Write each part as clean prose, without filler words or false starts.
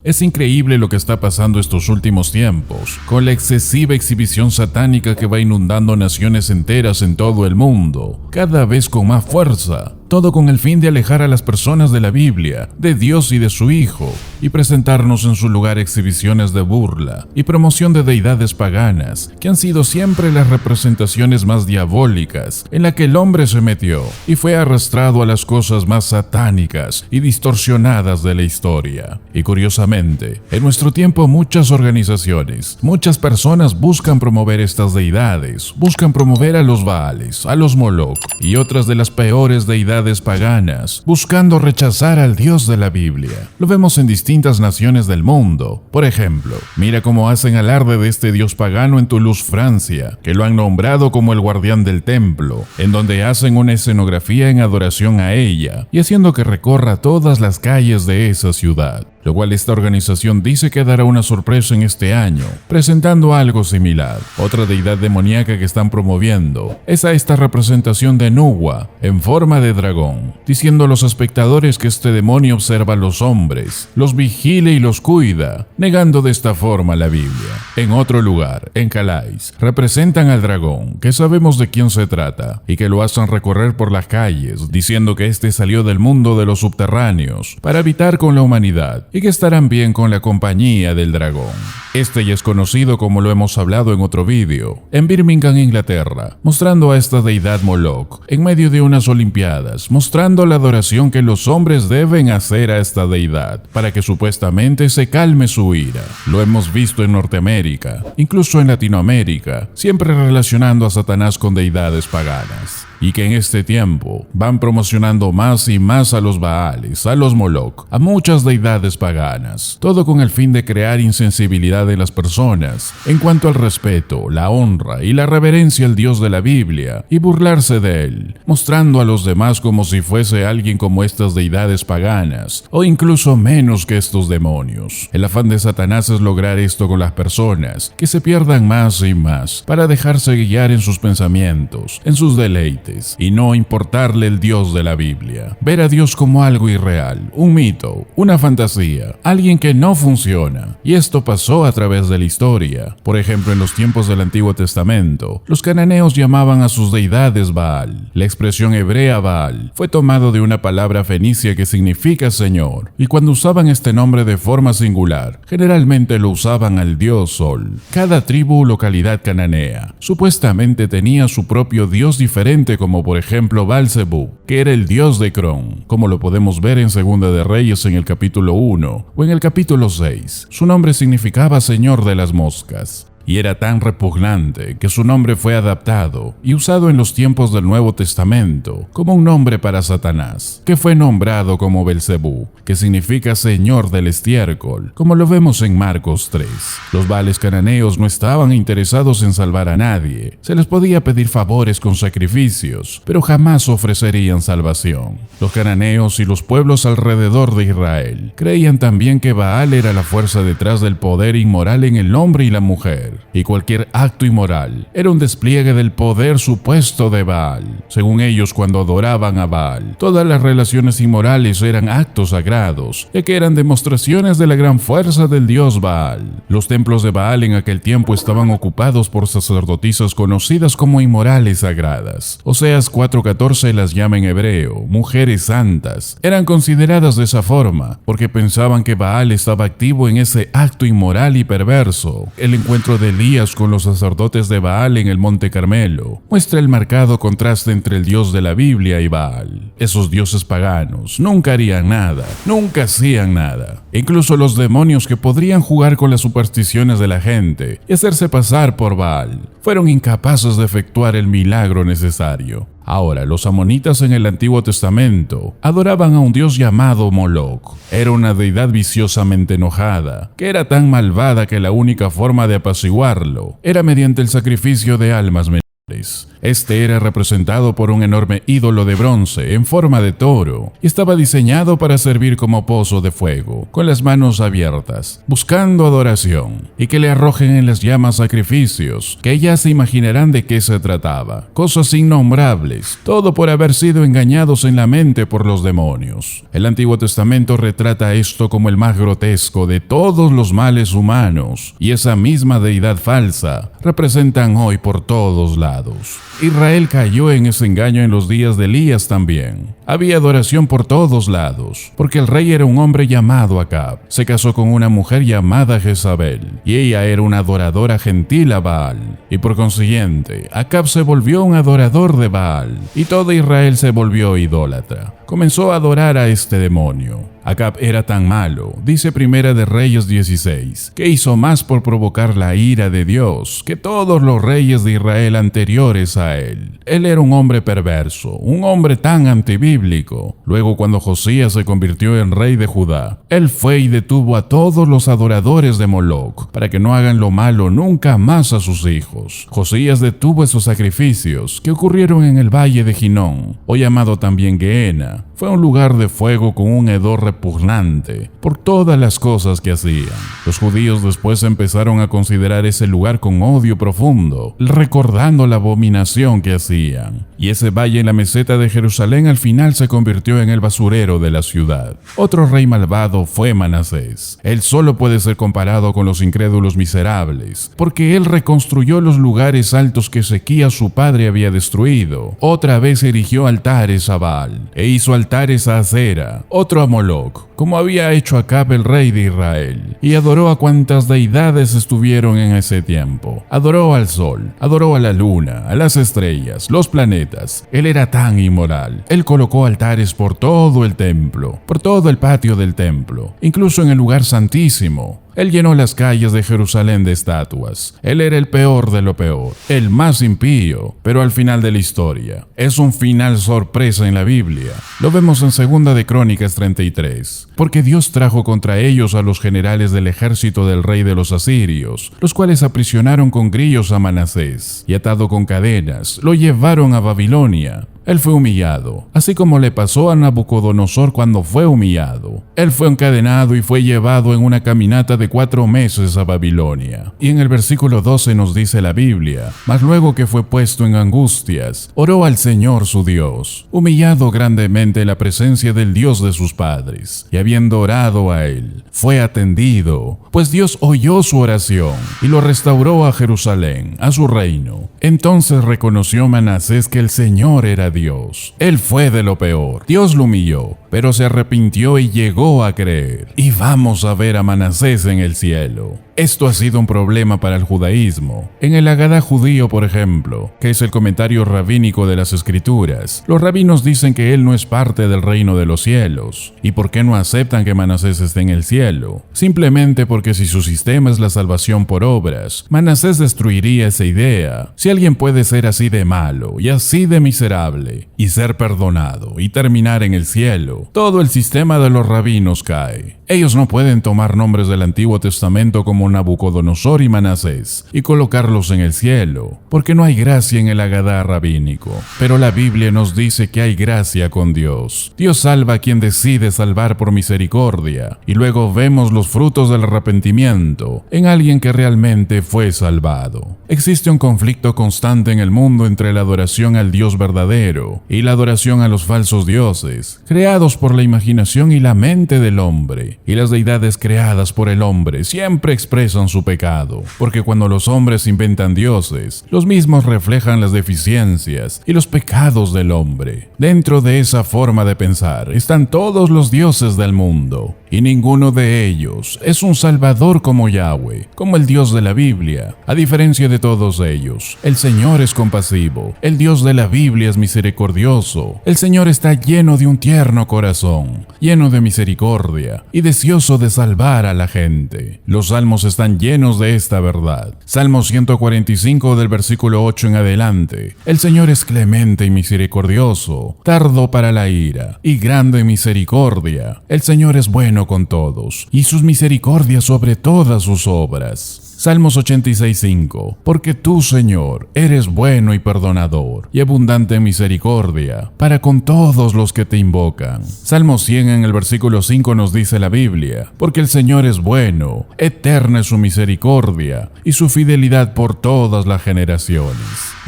Es increíble lo que está pasando estos últimos tiempos, con la excesiva exhibición satánica que va inundando naciones enteras en todo el mundo, cada vez con más fuerza. Todo con el fin de alejar a las personas de la Biblia, de Dios y de su Hijo, y presentarnos en su lugar exhibiciones de burla y promoción de deidades paganas, que han sido siempre las representaciones más diabólicas en la que el hombre se metió y fue arrastrado a las cosas más satánicas y distorsionadas de la historia. Y curiosamente, en nuestro tiempo muchas organizaciones, muchas personas buscan promover estas deidades, buscan promover a los Baales, a los Moloch y otras de las peores deidades paganas, buscando rechazar al Dios de la Biblia. Lo vemos en distintas naciones del mundo. Por ejemplo, mira cómo hacen alarde de este dios pagano en Toulouse, Francia, que lo han nombrado como el guardián del templo, en donde hacen una escenografía en adoración a ella y haciendo que recorra todas las calles de esa ciudad. Lo cual esta organización dice que dará una sorpresa en este año, presentando algo similar. Otra deidad demoníaca que están promoviendo es a esta representación de Nuwa en forma de dragón, diciendo a los espectadores que este demonio observa a los hombres, los vigila y los cuida, negando de esta forma la Biblia. En otro lugar, en Calais, representan al dragón, que sabemos de quién se trata, y que lo hacen recorrer por las calles, diciendo que este salió del mundo de los subterráneos para habitar con la humanidad, y que estarán bien con la compañía del dragón. Este ya es conocido, como lo hemos hablado en otro vídeo, en Birmingham, Inglaterra, mostrando a esta deidad Moloch en medio de unas olimpiadas, mostrando la adoración que los hombres deben hacer a esta deidad, para que supuestamente se calme su ira. Lo hemos visto en Norteamérica, incluso en Latinoamérica, siempre relacionando a Satanás con deidades paganas. Y que en este tiempo van promocionando más y más a los Baales, a los Moloch, a muchas deidades paganas, todo con el fin de crear insensibilidad en las personas en cuanto al respeto, la honra y la reverencia al Dios de la Biblia y burlarse de él, mostrando a los demás como si fuese alguien como estas deidades paganas o incluso menos que estos demonios. El afán de Satanás es lograr esto con las personas, que se pierdan más y más para dejarse guiar en sus pensamientos, en sus deleites, y no importarle el Dios de la Biblia. Ver a Dios como algo irreal, un mito, una fantasía, alguien que no funciona. Y esto pasó a través de la historia. Por ejemplo, en los tiempos del Antiguo Testamento, los cananeos llamaban a sus deidades Baal. La expresión hebrea Baal fue tomado de una palabra fenicia que significa Señor, y cuando usaban este nombre de forma singular, generalmente lo usaban al dios Sol. Cada tribu o localidad cananea supuestamente tenía su propio dios diferente, como por ejemplo Baal-Zebub, que era el dios de Cron, como lo podemos ver en Segunda de Reyes en el capítulo 1 o en el capítulo 6. Su nombre significaba Señor de las Moscas. Y era tan repugnante que su nombre fue adaptado y usado en los tiempos del Nuevo Testamento como un nombre para Satanás, que fue nombrado como Belcebú, que significa Señor del estiércol, como lo vemos en Marcos 3. Los Baales cananeos no estaban interesados en salvar a nadie, se les podía pedir favores con sacrificios, pero jamás ofrecerían salvación. Los cananeos y los pueblos alrededor de Israel creían también que Baal era la fuerza detrás del poder inmoral en el hombre y la mujer, y cualquier acto inmoral era un despliegue del poder supuesto de Baal. Según ellos, cuando adoraban a Baal, todas las relaciones inmorales eran actos sagrados, ya que eran demostraciones de la gran fuerza del dios Baal. Los templos de Baal en aquel tiempo estaban ocupados por sacerdotisas conocidas como inmorales sagradas. Oseas 4:14 las llama en hebreo, mujeres santas. Eran consideradas de esa forma, porque pensaban que Baal estaba activo en ese acto inmoral y perverso. El encuentro de Elías con los sacerdotes de Baal en el Monte Carmelo muestra el marcado contraste entre el Dios de la Biblia y Baal. Esos dioses paganos nunca harían nada, nunca hacían nada. Incluso los demonios, que podrían jugar con las supersticiones de la gente y hacerse pasar por Baal, fueron incapaces de efectuar el milagro necesario. Ahora, los amonitas en el Antiguo Testamento adoraban a un dios llamado Moloch. Era una deidad viciosamente enojada, que era tan malvada que la única forma de apaciguarlo era mediante el sacrificio de almas menores. adoradores. Este era representado por un enorme ídolo de bronce en forma de toro y estaba diseñado para servir como pozo de fuego, con las manos abiertas, buscando adoración, y que le arrojen en las llamas sacrificios, que ya se imaginarán de qué se trataba. Cosas innombrables, todo por haber sido engañados en la mente por los demonios. El Antiguo Testamento retrata esto como el más grotesco de todos los males humanos, y esa misma deidad falsa representan hoy por todos lados. Israel cayó en ese engaño en los días de Elías también. Había adoración por todos lados, porque el rey era un hombre llamado Acab. Se casó con una mujer llamada Jezabel, y ella era una adoradora gentil a Baal. Y por consiguiente, Acab se volvió un adorador de Baal, y todo Israel se volvió idólatra. Comenzó a adorar a este demonio. Acab era tan malo, dice Primera de Reyes 16, que hizo más por provocar la ira de Dios que todos los reyes de Israel anteriores a él. Él era un hombre perverso, un hombre tan antibíblico. Luego, cuando Josías se convirtió en rey de Judá, él fue y detuvo a todos los adoradores de Moloc para que no hagan lo malo nunca más a sus hijos. Josías detuvo esos sacrificios que ocurrieron en el valle de Ginón, o llamado también Gehenna. Fue un lugar de fuego con un hedor repugnante por todas las cosas que hacían. Los judíos después empezaron a considerar ese lugar con odio profundo, recordando la abominación que hacían. Y ese valle en la meseta de Jerusalén al final se convirtió en el basurero de la ciudad. Otro rey malvado fue Manasés. Él solo puede ser comparado con los incrédulos miserables, porque él reconstruyó los lugares altos que Ezequías su padre había destruido. Otra vez erigió altares a Baal, e hizo altares a Acera, otro a Moloc, como había hecho Acab el rey de Israel, y adoró a cuantas deidades estuvieron en ese tiempo. Adoró al sol, adoró a la luna, a las estrellas, los planetas. Él era tan inmoral. Él colocó altares por todo el templo, por todo el patio del templo, incluso en el lugar santísimo. Él llenó las calles de Jerusalén de estatuas. Él era el peor de lo peor, el más impío, pero al final de la historia. Es un final sorpresa en la Biblia. Lo vemos en 2 de Crónicas 33. Porque Dios trajo contra ellos a los generales del ejército del rey de los asirios, los cuales aprisionaron con grillos a Manasés, y atado con cadenas, lo llevaron a Babilonia. Él fue humillado, así como le pasó a Nabucodonosor cuando fue humillado. Él fue encadenado y fue llevado en una caminata de 4 meses a Babilonia. Y en el versículo 12 nos dice la Biblia: mas luego que fue puesto en angustias, oró al Señor su Dios, humillado grandemente en la presencia del Dios de sus padres, y habiendo orado a él, fue atendido, pues Dios oyó su oración y lo restauró a Jerusalén, a su reino. Entonces reconoció Manasés que el Señor era Dios. Él fue de lo peor. Dios lo humilló, pero se arrepintió y llegó a creer. Y vamos a ver a Manasés en el cielo. Esto ha sido un problema para el judaísmo. En el Agadá judío, por ejemplo, que es el comentario rabínico de las Escrituras, los rabinos dicen que él no es parte del reino de los cielos. ¿Y por qué no aceptan que Manasés esté en el cielo? Simplemente porque si su sistema es la salvación por obras, Manasés destruiría esa idea. Si alguien puede ser así de malo y así de miserable, y ser perdonado y terminar en el cielo, todo el sistema de los rabinos cae. Ellos no pueden tomar nombres del Antiguo Testamento como Nabucodonosor y Manasés y colocarlos en el cielo, porque no hay gracia en el Agadá rabínico. Pero la Biblia nos dice que hay gracia con Dios. Dios salva a quien decide salvar por misericordia, y luego vemos los frutos del arrepentimiento en alguien que realmente fue salvado. Existe un conflicto constante en el mundo entre la adoración al Dios verdadero y la adoración a los falsos dioses, creados por la imaginación y la mente del hombre. Y las deidades creadas por el hombre siempre expresan su pecado, porque cuando los hombres inventan dioses, los mismos reflejan las deficiencias y los pecados del hombre. Dentro de esa forma de pensar están todos los dioses del mundo, y ninguno de ellos es un salvador como Yahweh, como el Dios de la Biblia. A diferencia de todos ellos, el Señor es compasivo, el Dios de la Biblia es misericordioso, el Señor está lleno de un tierno corazón, lleno de misericordia y deseoso de salvar a la gente. Los salmos están llenos de esta verdad. Salmo 145 del versículo 8 en adelante. El Señor es clemente y misericordioso, tardo para la ira y grande en misericordia. El Señor es bueno con todos, y sus misericordias sobre todas sus obras. Salmos 86:5. Porque tú, Señor, eres bueno y perdonador, y abundante en misericordia, para con todos los que te invocan. Salmo 100 en el versículo 5 nos dice la Biblia: porque el Señor es bueno, eterna es su misericordia, y su fidelidad por todas las generaciones.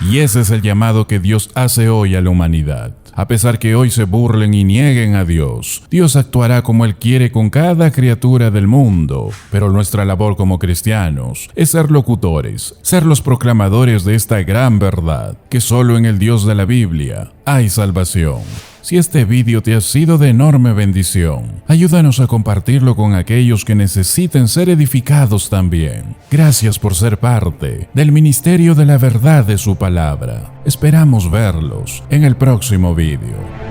Y ese es el llamado que Dios hace hoy a la humanidad. A pesar que hoy se burlen y nieguen a Dios, Dios actuará como Él quiere con cada criatura del mundo. Pero nuestra labor como cristianos es ser locutores, ser los proclamadores de esta gran verdad, que solo en el Dios de la Biblia hay salvación. Si este vídeo te ha sido de enorme bendición, ayúdanos a compartirlo con aquellos que necesiten ser edificados también. Gracias por ser parte del ministerio de la verdad de su palabra. Esperamos verlos en el próximo vídeo.